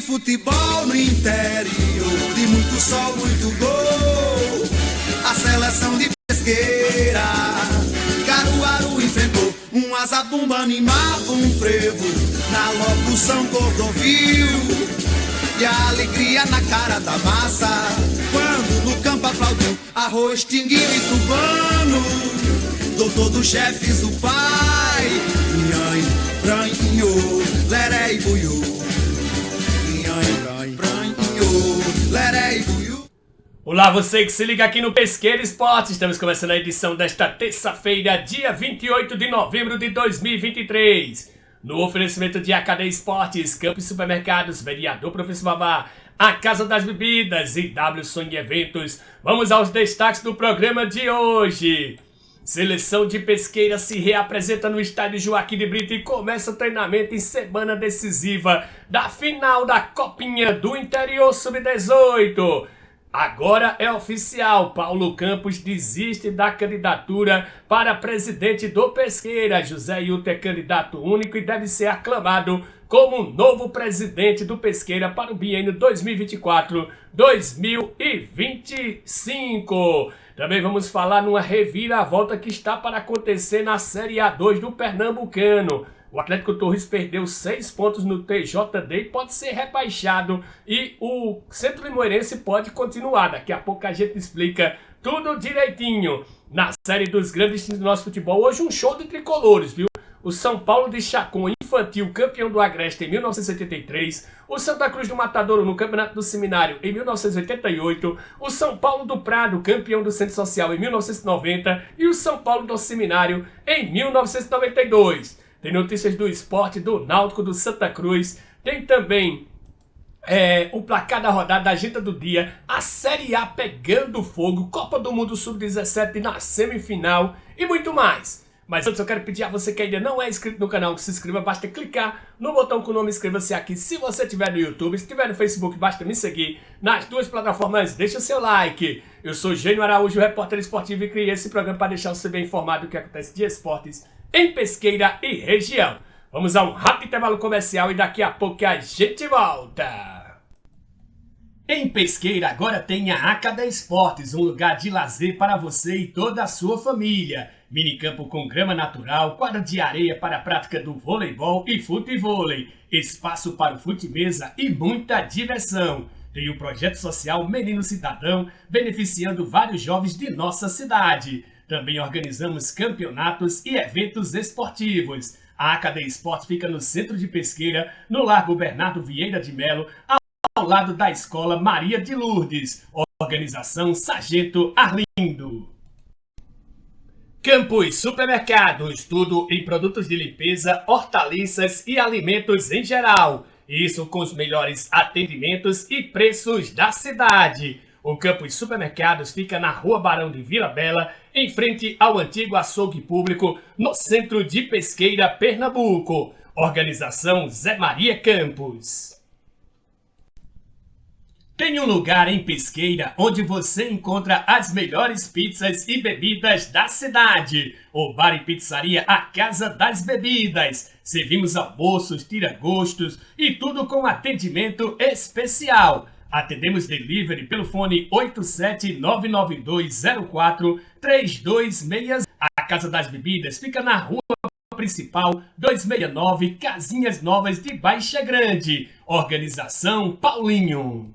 futebol no interior, de muito sol, muito gol. A seleção de Pesqueira, Caruaru enfrentou um azabumba, animava um frevo na locução Cordovil. E a alegria na cara da massa, quando no campo aplaudiu Arroz, Tinguinho e Tubano, doutor dos chefes, o pai. Nhanhã, pranho, leré e buiú. Nhanhã, pranho, leré e buiú. Olá, você que se liga aqui no Pesqueira Esporte. Estamos começando a edição desta terça-feira, dia 28 de novembro de 2023. No oferecimento de AKD Esportes, Campos Supermercados, Vereador Professor Vavá, a Casa das Bebidas e W Sonho Eventos. Vamos aos destaques do programa de hoje. Seleção de Pesqueira se reapresenta no estádio Joaquim de Brito e começa o treinamento em semana decisiva da final da Copinha do Interior Sub-18. Agora é oficial, Paulo Campos desiste da candidatura para presidente do Pesqueira. José Hilton é candidato único e deve ser aclamado como novo presidente do Pesqueira para o biênio 2024-2025. Também vamos falar numa reviravolta que está para acontecer na Série A2 do Pernambucano. O Atlético Torres perdeu 6 pontos no TJD e pode ser rebaixado. E o Centro Limoeirense pode continuar. Daqui a pouco a gente explica tudo direitinho. Na série dos grandes times do nosso futebol, hoje um show de tricolores, viu? O São Paulo de Chacon Infantil, campeão do Agreste em 1983. O Santa Cruz do Matadouro no Campeonato do Seminário em 1988. O São Paulo do Prado, campeão do Centro Social em 1990. E o São Paulo do Seminário em 1992. Tem notícias do esporte, do Náutico, do Santa Cruz. Tem também o placar da rodada, da agenda do dia. A Série A pegando fogo. Copa do Mundo Sub-17 na semifinal. E muito mais. Mas antes eu quero pedir a você que ainda não é inscrito no canal que se inscreva. Basta clicar no botão com o nome Inscreva-se aqui. Se você estiver no YouTube, se estiver no Facebook, basta me seguir. Nas duas plataformas, deixa o seu like. Eu sou Gênio Araújo, repórter esportivo, e criei esse programa para deixar você bem informado do que acontece de esportes em Pesqueira e região. Vamos a um rápido intervalo comercial e daqui a pouco a gente volta. Em Pesqueira agora tem a AKD Esportes, um lugar de lazer para você e toda a sua família. Minicampo com grama natural, quadra de areia para a prática do voleibol e futevôlei, espaço para o fute-mesa e muita diversão. Tem o projeto social Menino Cidadão, beneficiando vários jovens de nossa cidade. Também organizamos campeonatos e eventos esportivos. A AKD Esportes fica no centro de Pesqueira, no Largo Bernardo Vieira de Melo, ao lado da Escola Maria de Lourdes. Organização Sargento Arlindo. Campos Supermercados, tudo em produtos de limpeza, hortaliças e alimentos em geral. Isso com os melhores atendimentos e preços da cidade. O Campos Supermercados fica na Rua Barão de Vila Bela, em frente ao antigo açougue público, no centro de Pesqueira, Pernambuco. Organização Zé Maria Campos. Tem um lugar em Pesqueira onde você encontra as melhores pizzas e bebidas da cidade. O bar e pizzaria A Casa das Bebidas. Servimos almoços, tira-gostos e tudo com atendimento especial. Atendemos delivery pelo fone 87992043260. A Casa das Bebidas fica na rua principal 269, Casinhas Novas de Baixa Grande. Organização Paulinho.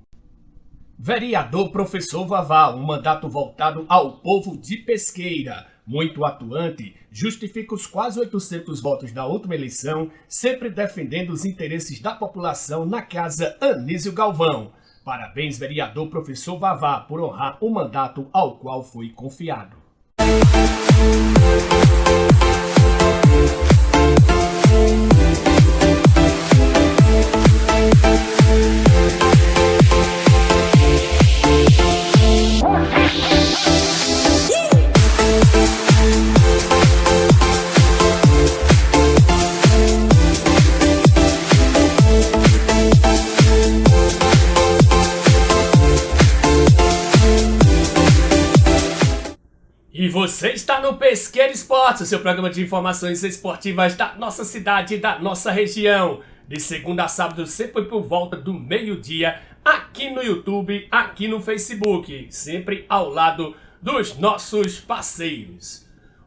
Vereador Professor Vavá, um mandato voltado ao povo de Pesqueira. Muito atuante, justifica os quase 800 votos da última eleição, sempre defendendo os interesses da população na Casa Anísio Galvão. Parabéns, vereador Professor Vavá, por honrar o mandato ao qual foi confiado. E você está no Pesqueira Esportes, seu programa de informações esportivas da nossa cidade e da nossa região. de segunda a sábado, sempre por volta do meio-dia, aqui no YouTube, aqui no Facebook, sempre ao lado dos nossos parceiros.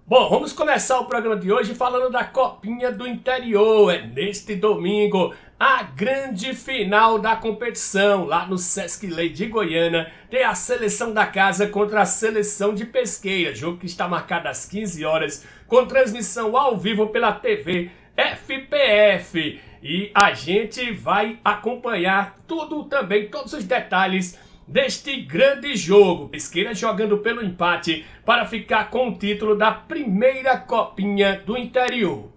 Bom, vamos começar o programa de hoje falando da Copinha do Interior. É neste domingo, a grande final da competição, lá no Sesc Lei de Goiânia, tem a seleção da casa contra a seleção de Pesqueira, jogo que está marcado às 15 horas, com transmissão ao vivo pela TV FPF. E a gente vai acompanhar tudo também, todos os detalhes deste grande jogo. Pesqueira jogando pelo empate para ficar com o título da primeira Copinha do Interior.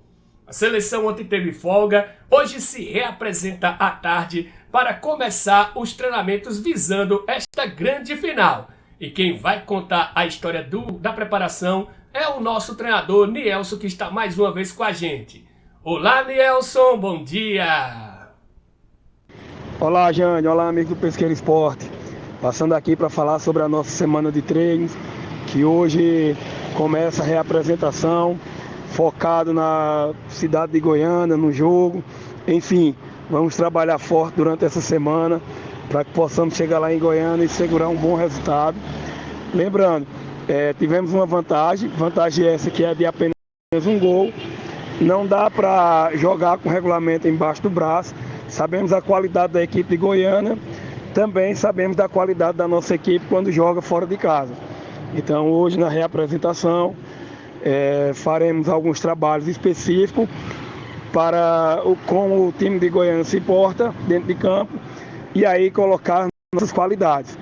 A seleção ontem teve folga, hoje se reapresenta à tarde para começar os treinamentos visando esta grande final. E quem vai contar a história da preparação é o nosso treinador Nielson, que está mais uma vez com a gente. Olá, Nielson, bom dia! Olá, Jane, olá, amigo do Pesqueira Esporte. Passando aqui para falar sobre a nossa semana de treinos, que hoje começa a reapresentação, focado na cidade de Goiânia, no jogo. Enfim, vamos trabalhar forte durante essa semana para que possamos chegar lá em Goiânia e segurar um bom resultado. Lembrando, tivemos uma vantagem essa que é de apenas um gol. Não dá para jogar com o regulamento embaixo do braço. Sabemos a qualidade da equipe de Goiânia. Também sabemos da qualidade da nossa equipe quando joga fora de casa. Então hoje na reapresentação faremos alguns trabalhos específicos para como o time de Goiânia se porta dentro de campo e aí colocar nossas qualidades.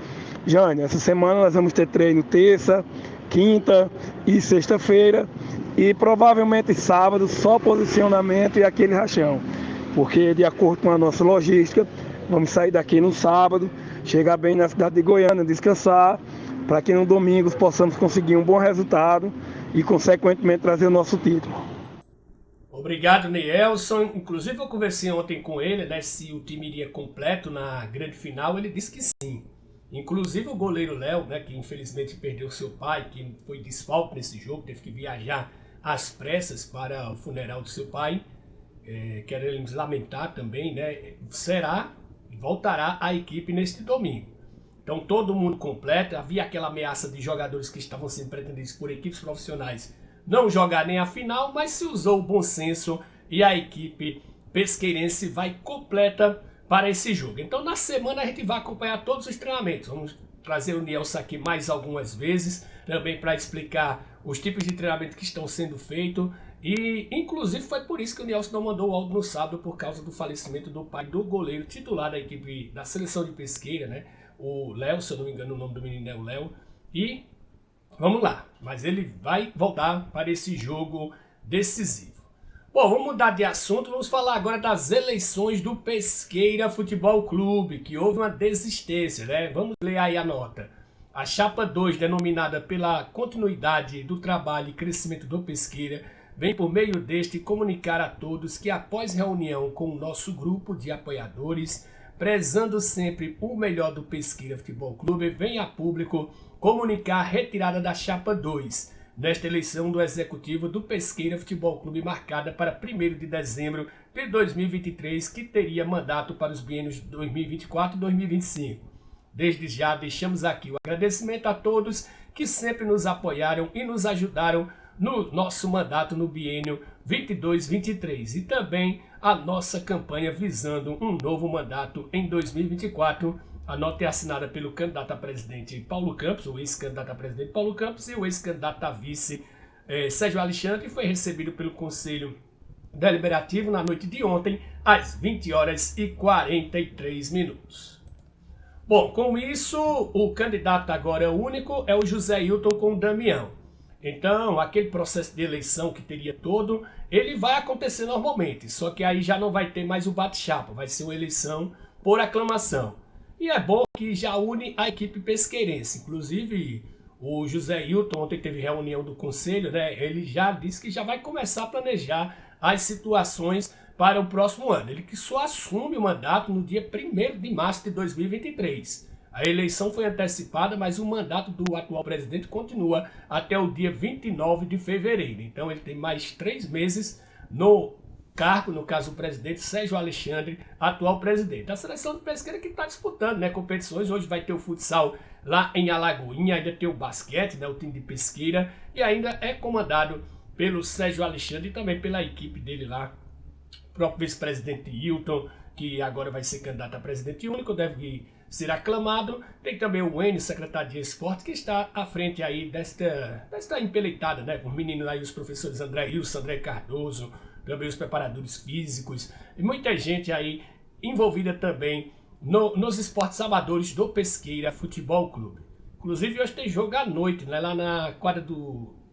Jane, essa semana nós vamos ter treino terça, quinta e sexta-feira e provavelmente sábado só posicionamento e aquele rachão, porque de acordo com a nossa logística vamos sair daqui no sábado, chegar bem na cidade de Goiânia, descansar, para que no domingo possamos conseguir um bom resultado e, consequentemente, trazer o nosso título. Obrigado, Nielson. Inclusive, eu conversei ontem com ele, né, se o time iria completo na grande final. Ele disse que sim. Inclusive, o goleiro Léo, né, que infelizmente perdeu seu pai, que foi desfalque nesse jogo, teve que viajar às pressas para o funeral do seu pai. Queremos lamentar também, né, voltará à equipe neste domingo. Então todo mundo completo. Havia aquela ameaça de jogadores que estavam sendo pretendidos por equipes profissionais não jogar nem a final, mas se usou o bom senso e a equipe pesqueirense vai completa para esse jogo. Então na semana a gente vai acompanhar todos os treinamentos. Vamos trazer o Nielson aqui mais algumas vezes, também para explicar os tipos de treinamento que estão sendo feitos. E inclusive foi por isso que o Nielson não mandou o áudio no sábado, por causa do falecimento do pai do goleiro titular da equipe da seleção de Pesqueira, né? O Léo, se eu não me engano o nome do menino é o Léo. E vamos lá, mas ele vai voltar para esse jogo decisivo. Bom, vamos mudar de assunto, vamos falar agora das eleições do Pesqueira Futebol Clube, que houve uma desistência, né? Vamos ler aí a nota. A Chapa 2, denominada pela continuidade do trabalho e crescimento do Pesqueira, vem por meio deste comunicar a todos que após reunião com o nosso grupo de apoiadores, prezando sempre o melhor do Pesqueira Futebol Clube, vem a público comunicar a retirada da Chapa 2, nesta eleição do Executivo do Pesqueira Futebol Clube marcada para 1º de dezembro de 2023, que teria mandato para os biênios 2024 e 2025. Desde já deixamos aqui o agradecimento a todos que sempre nos apoiaram e nos ajudaram no nosso mandato no biênio 22-23 e também a nossa campanha visando um novo mandato em 2024. A nota é assinada pelo candidato a presidente Paulo Campos, o ex-candidato a presidente Paulo Campos e o ex-candidato a vice Sérgio Alexandre, que foi recebido pelo Conselho Deliberativo na noite de ontem, às 20 horas e 43 minutos. Bom, com isso, o candidato agora único é o José Hilton com o Damião. Então, aquele processo de eleição que teria todo, ele vai acontecer normalmente, só que aí já não vai ter mais o bate-chapa, vai ser uma eleição por aclamação. E é bom que já une a equipe pesqueirense. Inclusive, o José Hilton ontem teve reunião do conselho, né? Ele já disse que já vai começar a planejar as situações para o próximo ano. Ele que só assume o mandato no dia 1º de março de 2023. A eleição foi antecipada, mas o mandato do atual presidente continua até o dia 29 de fevereiro. Então ele tem mais 3 meses no cargo, no caso o presidente Sérgio Alexandre, atual presidente. A seleção do Pesqueira que está disputando, né, competições. Hoje vai ter o futsal lá em Alagoinha, ainda tem o basquete, né, o time de Pesqueira, e ainda é comandado pelo Sérgio Alexandre e também pela equipe dele lá, o próprio vice-presidente Hilton, que agora vai ser candidato a presidente único, deve ser aclamado. Tem também o Enio, secretário de Esporte, que está à frente aí desta empeleitada, né, com os meninos aí, os professores André Wilson, André Cardoso, também os preparadores físicos, e muita gente aí envolvida também nos esportes amadores do Pesqueira Futebol Clube. Inclusive hoje tem jogo à noite, né, lá na quadra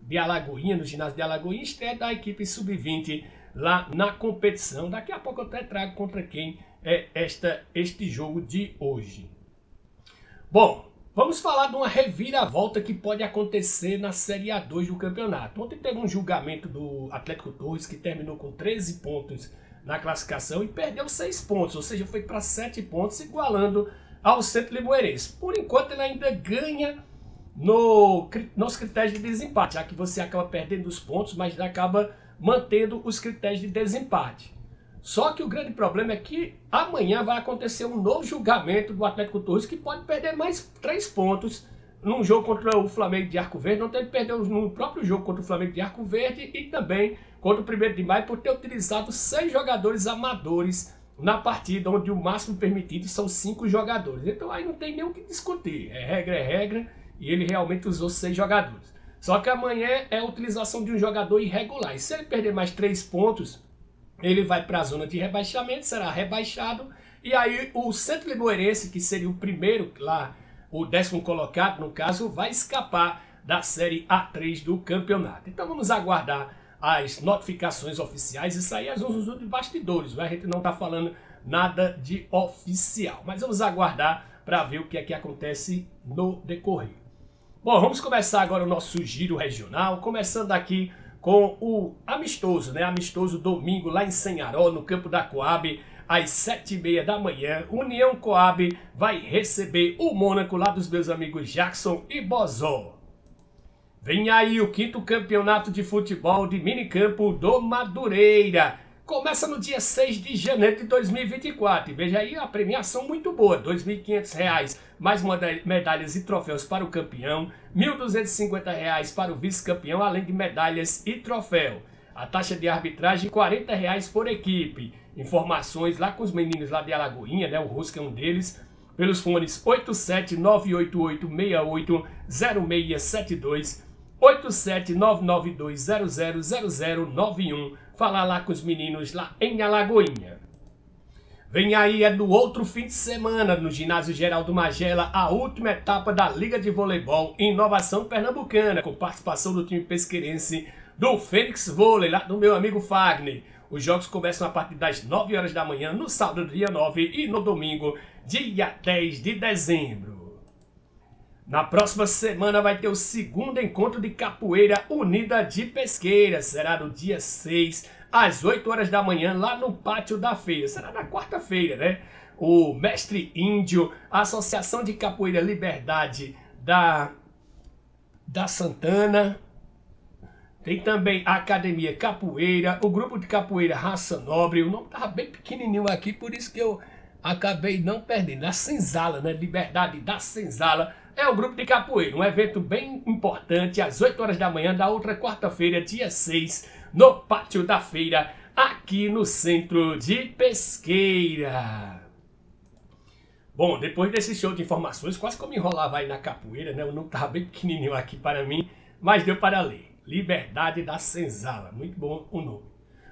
de Alagoinha, no ginásio de Alagoinha, estreia da equipe sub-20 lá na competição. Daqui a pouco eu até trago contra quem é este jogo de hoje. Bom, vamos falar de uma reviravolta que pode acontecer na Série A2 do campeonato. Ontem teve um julgamento do Atlético Torres que terminou com 13 pontos na classificação e perdeu 6 pontos, ou seja, foi para 7 pontos, igualando ao Centro Limoeirense. Por enquanto ele ainda ganha nos critérios de desempate, já que você acaba perdendo os pontos, mas acaba mantendo os critérios de desempate. Só que o grande problema é que amanhã vai acontecer um novo julgamento do Atlético Torres, que pode perder mais 3 pontos num jogo contra o Flamengo de Arco Verde. Ontem ele perdeu no próprio jogo contra o Flamengo de Arco Verde e também contra o 1º de Maio por ter utilizado 6 jogadores amadores na partida, onde o máximo permitido são 5 jogadores. Então aí não tem nem o que discutir, é regra, e ele realmente usou 6 jogadores. Só que amanhã é a utilização de um jogador irregular, e se ele perder mais 3 pontos, ele vai para a zona de rebaixamento, será rebaixado, e aí o Centro Limoeirense, que seria o primeiro lá, o 10º colocado no caso, vai escapar da Série A3 do campeonato. Então vamos aguardar as notificações oficiais, isso aí é zoom de bastidores, a gente não está falando nada de oficial, mas vamos aguardar para ver o que é que acontece no decorrer. Bom, vamos começar agora o nosso giro regional, começando aqui com o amistoso, né? Amistoso domingo lá em Sanharó, no campo da Coab, às 7h30 da manhã. União Coab vai receber o Mônaco lá dos meus amigos Jackson e Bozó. Vem aí o 5º campeonato de futebol de minicampo do Madureira. Começa no dia 6 de janeiro de 2024. E veja aí a premiação muito boa, R$ 2.500, mais medalhas e troféus para o campeão, R$ 1.250 para o vice-campeão, além de medalhas e troféu. A taxa de arbitragem, R$ 40 por equipe. Informações lá com os meninos lá de Alagoinha, né? O Rusca é um deles, pelos fones 87988680672, 87992000091. Falar lá com os meninos lá em Alagoinha. Vem aí, é no outro fim de semana, no Ginásio Geraldo Magela, a última etapa da Liga de Voleibol em Inovação Pernambucana, com participação do time pesqueirense do Fênix Vôlei, lá do meu amigo Fagner. Os jogos começam a partir das 9 horas da manhã, no sábado, dia 9, e no domingo, dia 10 de dezembro. Na próxima semana vai ter o 2º encontro de Capoeira Unida de Pesqueira. Será no dia 6, às 8 horas da manhã, lá no Pátio da Feira. Será na quarta-feira, né? O Mestre Índio, a Associação de Capoeira Liberdade da Santana. Tem também a Academia Capoeira, o Grupo de Capoeira Raça Nobre. O nome estava bem pequenininho aqui, por isso que eu acabei não perdendo. A Senzala, né? Liberdade da Senzala. É o grupo de capoeira, um evento bem importante, às 8 horas da manhã da outra quarta-feira, dia 6, no Pátio da Feira, aqui no centro de Pesqueira. Bom, depois desse show de informações, quase que eu me enrolava aí na capoeira, né? O nome estava bem pequenininho aqui para mim, mas deu para ler. Liberdade da Senzala, muito bom o nome.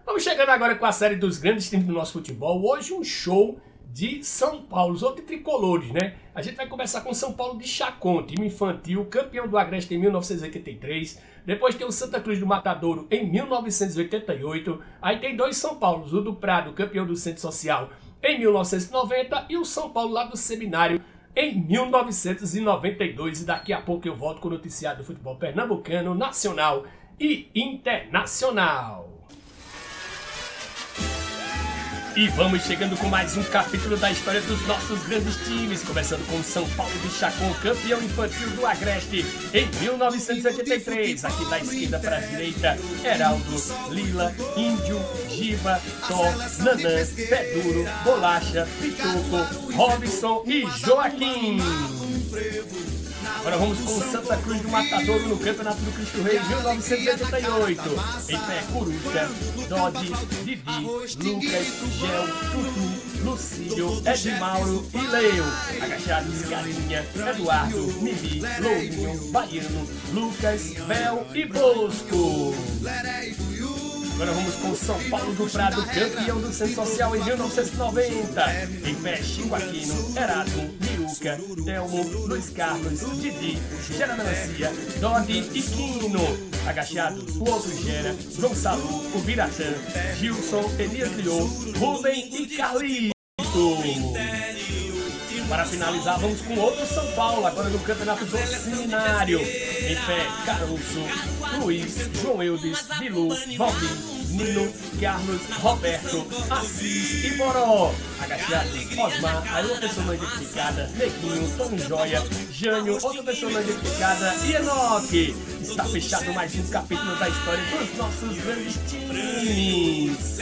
Vamos chegando agora com a série dos grandes times do nosso futebol. Hoje um show de São Paulo, os outros tricolores, né? A gente vai começar com São Paulo de Chacon, time infantil, campeão do Agreste em 1983. Depois tem o Santa Cruz do Matadouro em 1988. Aí tem 2 São Paulos, o do Prado, campeão do Centro Social em 1990, e o São Paulo lá do Seminário em 1992. E daqui a pouco eu volto com o noticiário do futebol pernambucano, nacional e internacional. E vamos chegando com mais um capítulo da história dos nossos grandes times, começando com o São Paulo de Chacon, campeão infantil do Agreste em 1983. Aqui da esquerda para a direita, Heraldo, Lila, Índio, Giba, Tó, Nanã, Pé Duro, Bolacha, Pitoco, Robson e Joaquim. Agora vamos com o Santa Cruz do Matadouro no Campeonato do Cristo Rei 1988. Em pé, Coruja, Dodi, Didi, Lucas, Gel, Tutu, Lucílio, Edmauro e Leo. Agachados, Galinha, Eduardo, Mimi, Lourinho, Baiano, Lucas, Bel e Bosco. Agora vamos com São Paulo do Prado, campeão do Centro Social em 1990. Em pé, Chico Aquino, Erasmo, Miruca, Telmo, Luiz Carlos, Didi, Gera Melancia, Dodi e Quino. Agachados, o outro Gera, João Salu, o Biratã, Gilson, Elias Liô, Rubem e Carlito. Para finalizar, vamos com outro São Paulo, agora no Campeonato do Seminário. Em pé, Caruso, Luiz, João Eudes, Bilu, Valdir, Nino, Carlos, Roberto, Assis e Boró. Agachados, Osmar, aí uma pessoa não identificada, Neguinho, Tony Joia, Jânio, outra pessoa não identificada e Enoque. Está fechado mais um capítulo da história dos nossos grandes times.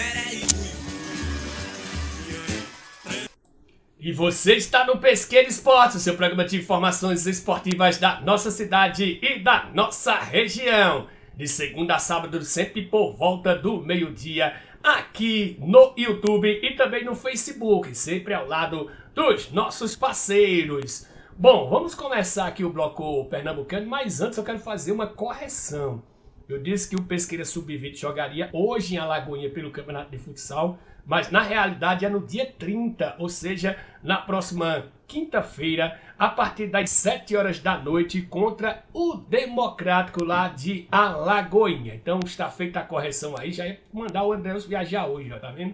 E você está no Pesqueiro Esporte, o seu programa de informações esportivas da nossa cidade e da nossa região. De segunda a sábado, sempre por volta do meio-dia, aqui no YouTube e também no Facebook, sempre ao lado dos nossos parceiros. Bom, vamos começar aqui o bloco pernambucano, mas antes eu quero fazer uma correção. Eu disse que o Pesqueira Sub-20 jogaria hoje em Alagoinha pelo Campeonato de Futsal, mas na realidade é no dia 30, ou seja, na próxima quinta-feira, a partir das 7 horas da noite, contra o Democrático lá de Alagoinha. Então está feita a correção aí, já ia mandar o André viajar hoje, ó, tá vendo?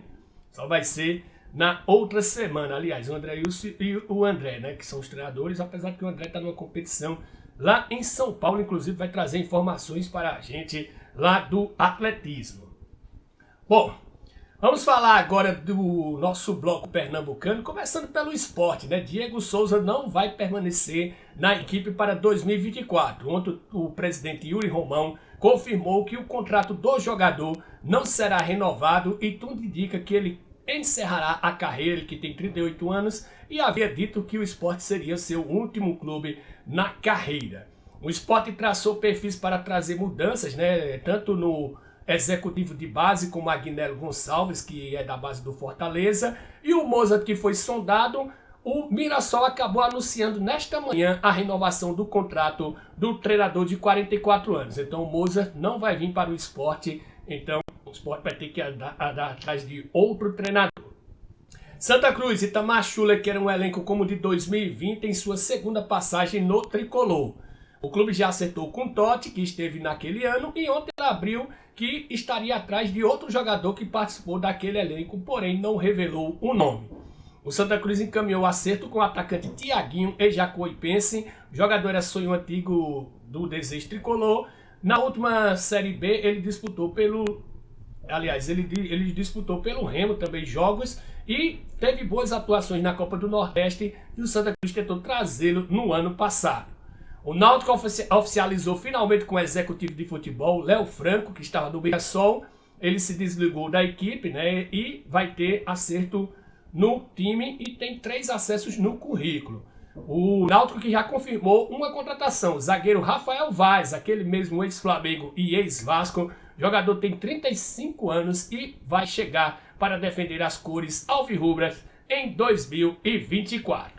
Só vai ser na outra semana, aliás, o André e o André, né, que são os treinadores, apesar que o André está numa competição lá em São Paulo, inclusive vai trazer informações para a gente lá do atletismo. Bom, vamos falar agora do nosso bloco pernambucano, começando pelo esporte, né? Diego Souza não vai permanecer na equipe para 2024. Ontem o presidente Yuri Romão confirmou que o contrato do jogador não será renovado e tudo indica que ele encerrará a carreira, ele que tem 38 anos, e havia dito que o Sport seria seu último clube na carreira. O Sport traçou perfis para trazer mudanças, né? Tanto no executivo de base, como Agnello Gonçalves, que é da base do Fortaleza, e o Mozart, que foi sondado. O Mirassol acabou anunciando nesta manhã a renovação do contrato do treinador de 44 anos. Então o Mozart não vai vir para o Sport, então o Sport vai ter que andar atrás de outro treinador. Santa Cruz, Itamar Schuller, que era um elenco como o de 2020, em sua segunda passagem no Tricolor. O clube já acertou com Totti, que esteve naquele ano, e ontem ele abriu que estaria atrás de outro jogador que participou daquele elenco, porém não revelou o nome. O Santa Cruz encaminhou o acerto com o atacante Tiaguinho, ex-Jacuipense. O jogador era sonho antigo do Desejo Tricolor. Na última Série B, ele disputou pelo... Aliás, ele disputou pelo Remo também jogos e teve boas atuações na Copa do Nordeste e o Santa Cruz tentou trazê-lo no ano passado. O Náutico oficializou finalmente com o executivo de futebol, Léo Franco, que estava no Mirassol. Ele se desligou da equipe, né, e vai ter acerto no time e tem 3 acessos no currículo. O Náutico que já confirmou uma contratação, o zagueiro Rafael Vaz, aquele mesmo ex-Flamengo e ex-Vasco. O jogador tem 35 anos e vai chegar para defender as cores alvirrubras em 2024.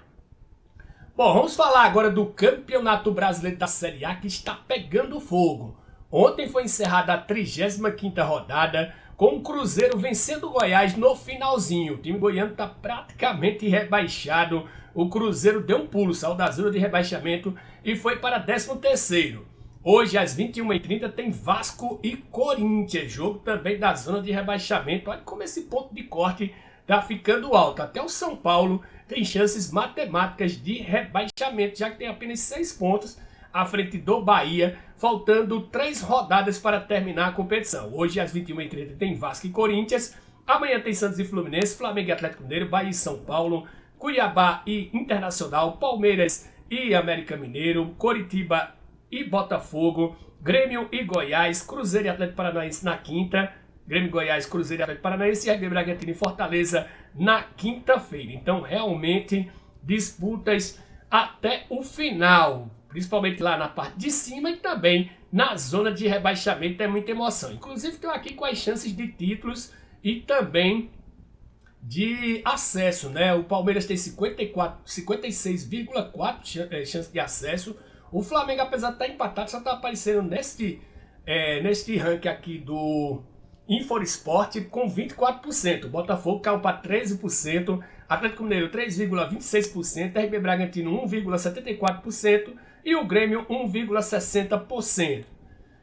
Bom, vamos falar agora do Campeonato Brasileiro da Série A, que está pegando fogo. Ontem foi encerrada a 35ª rodada, com o Cruzeiro vencendo o Goiás no finalzinho. O time goiano está praticamente rebaixado. O Cruzeiro deu um pulo, saiu da zona de rebaixamento e foi para 13º. Hoje, às 21h30, tem Vasco e Corinthians, jogo também da zona de rebaixamento. Olha como esse ponto de corte está ficando alto. Até o São Paulo tem chances matemáticas de rebaixamento, já que tem apenas 6 pontos à frente do Bahia, faltando 3 rodadas para terminar a competição. Hoje, às 21h30, tem Vasco e Corinthians. Amanhã tem Santos e Fluminense, Flamengo e Atlético Mineiro, Bahia e São Paulo, Cuiabá e Internacional, Palmeiras e América Mineiro, Coritiba e Botafogo, Grêmio e Goiás, Cruzeiro e Atlético Paranaense na quinta, Grêmio, Goiás, Cruzeiro e Atlético Paranaense e RB Bragantino e Fortaleza na quinta-feira. Então, realmente, disputas até o final, principalmente lá na parte de cima e também na zona de rebaixamento, é muita emoção. Inclusive, estou aqui com as chances de títulos e também de acesso, né? O Palmeiras tem 56,4% chance de acesso. O Flamengo, apesar de estar empatado, só está aparecendo neste ranking aqui do InfoEsport com 24%. O Botafogo caiu para 13%, Atlético Mineiro 3,26%, RB Bragantino 1,74% e o Grêmio 1,60%.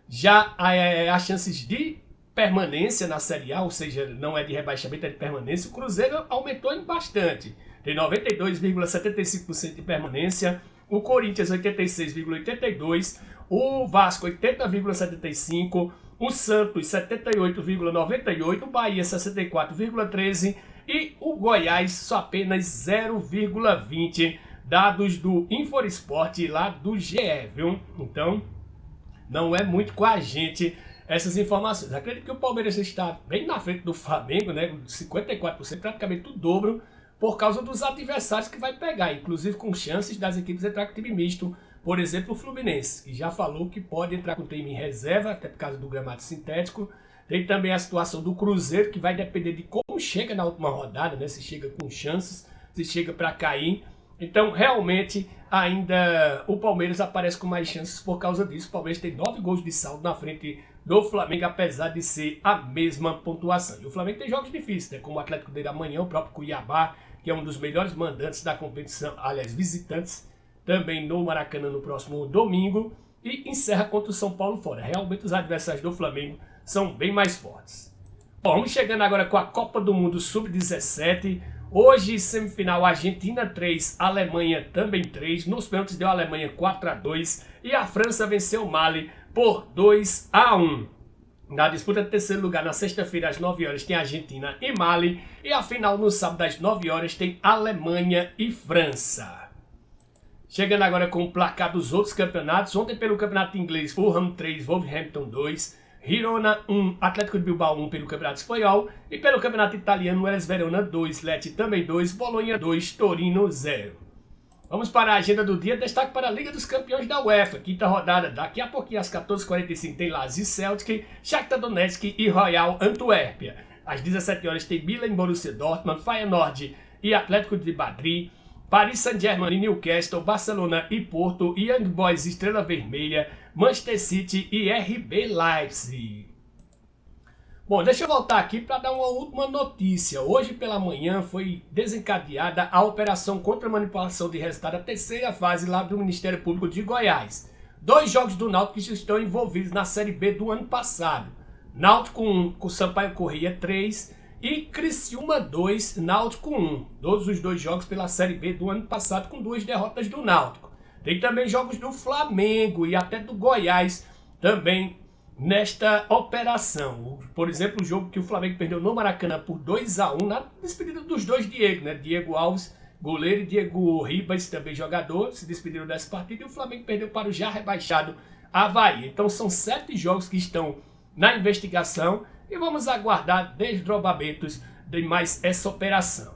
Já as chances de permanência na Série A, ou seja, não é de rebaixamento, é de permanência, o Cruzeiro aumentou bastante. Tem 92,75% de permanência, o Corinthians 86,82%, o Vasco 80,75%, o Santos 78,98%, o Bahia 64,13% e o Goiás só apenas 0,20%. Dados do InfoEsport lá do GE, viu? Então, não é muito com a gente essas informações. Acredito que o Palmeiras está bem na frente do Flamengo, né? 54%, praticamente o dobro, por causa dos adversários que vai pegar, inclusive com chances das equipes entrar com time misto. Por exemplo, o Fluminense, que já falou que pode entrar com time em reserva, até por causa do gramado sintético. Tem também a situação do Cruzeiro, que vai depender de como chega na última rodada, né? Se chega com chances, se chega para cair. Então, realmente, ainda o Palmeiras aparece com mais chances por causa disso. O Palmeiras tem 9 gols de saldo na frente do Flamengo, apesar de ser a mesma pontuação. E o Flamengo tem jogos difíceis, né? Como o Atlético dele amanhã, o próprio Cuiabá, que é um dos melhores mandantes da competição, aliás, visitantes, também no Maracanã no próximo domingo, e encerra contra o São Paulo fora. Realmente os adversários do Flamengo são bem mais fortes. Bom, vamos chegando agora com a Copa do Mundo Sub-17. Hoje, semifinal, Argentina 3, Alemanha também 3. Nos pênaltis deu a Alemanha 4-2 e a França venceu o Mali por 2-1. Na disputa de terceiro lugar, na sexta-feira, às 9 horas, tem Argentina e Mali. E a final, no sábado, às 9 horas, tem Alemanha e França. Chegando agora com o placar dos outros campeonatos. Ontem, pelo campeonato inglês, Fulham 3, Wolverhampton 2. Girona 1, Atlético de Bilbao 1 pelo campeonato espanhol. E pelo campeonato italiano, Hellas Verona 2, Lecce também 2, Bolonha 2, Torino 0. Vamos para a agenda do dia. Destaque para a Liga dos Campeões da UEFA. Quinta rodada, daqui a pouquinho às 14h45 tem Lazio e Celtic, Shakhtar Donetsk e Royal Antuérpia. Às 17 horas tem Milan e Borussia Dortmund, Feyenoord e Atlético de Madrid, Paris Saint-Germain e Newcastle, Barcelona e Porto, Young Boys e Estrela Vermelha, Manchester City e RB Leipzig. Bom, deixa eu voltar aqui para dar uma última notícia. Hoje pela manhã foi desencadeada a operação contra a manipulação de resultado, a terceira fase lá do Ministério Público de Goiás. 2 jogos do Náutico que estão envolvidos na Série B do ano passado. Náutico 1 com Sampaio Corrêa 3 e Criciúma 2, Náutico 1. Todos os 2 jogos pela Série B do ano passado com 2 derrotas do Náutico. Tem também jogos do Flamengo e até do Goiás também nesta operação. Por exemplo, o jogo que o Flamengo perdeu no Maracanã por 2-1 na despedida dos 2 Diego, né? Diego Alves, goleiro, e Diego Ribas, também jogador, se despediram dessa partida e o Flamengo perdeu para o já rebaixado Avaí. Então são 7 jogos que estão na investigação e vamos aguardar desdobramentos de mais essa operação.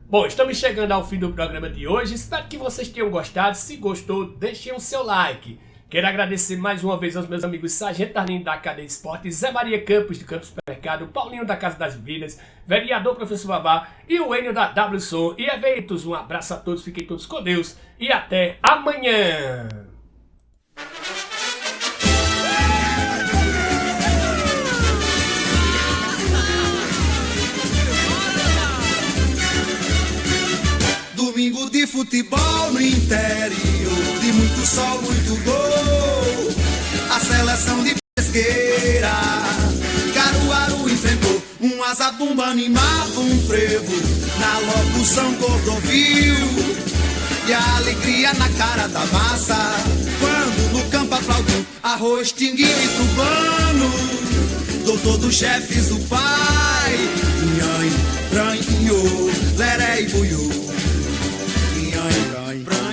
Bom, estamos chegando ao fim do programa de hoje. Espero que vocês tenham gostado. Se gostou, deixem o seu like. Quero agradecer mais uma vez aos meus amigos Sargento Arlindo da Cadeia Esporte, Zé Maria Campos de Campos Supermercado, Paulinho da Casa das Bebidas, Vereador Professor Babá e o Enio da WSON e Eventos. Um abraço a todos, fiquem todos com Deus e até amanhã! Domingo de futebol no interior, de muito sol, muito gol. A seleção de pesqueira, Caruaru enfrentou um azabumba, animava um frevo na locução Cordovil. E a alegria na cara da massa, quando no campo aplaudiu arroz, tinguinho e cubano. doutor dos chefes do pai. Inhai, pranho, lerei, buiu. Inhai, pranho.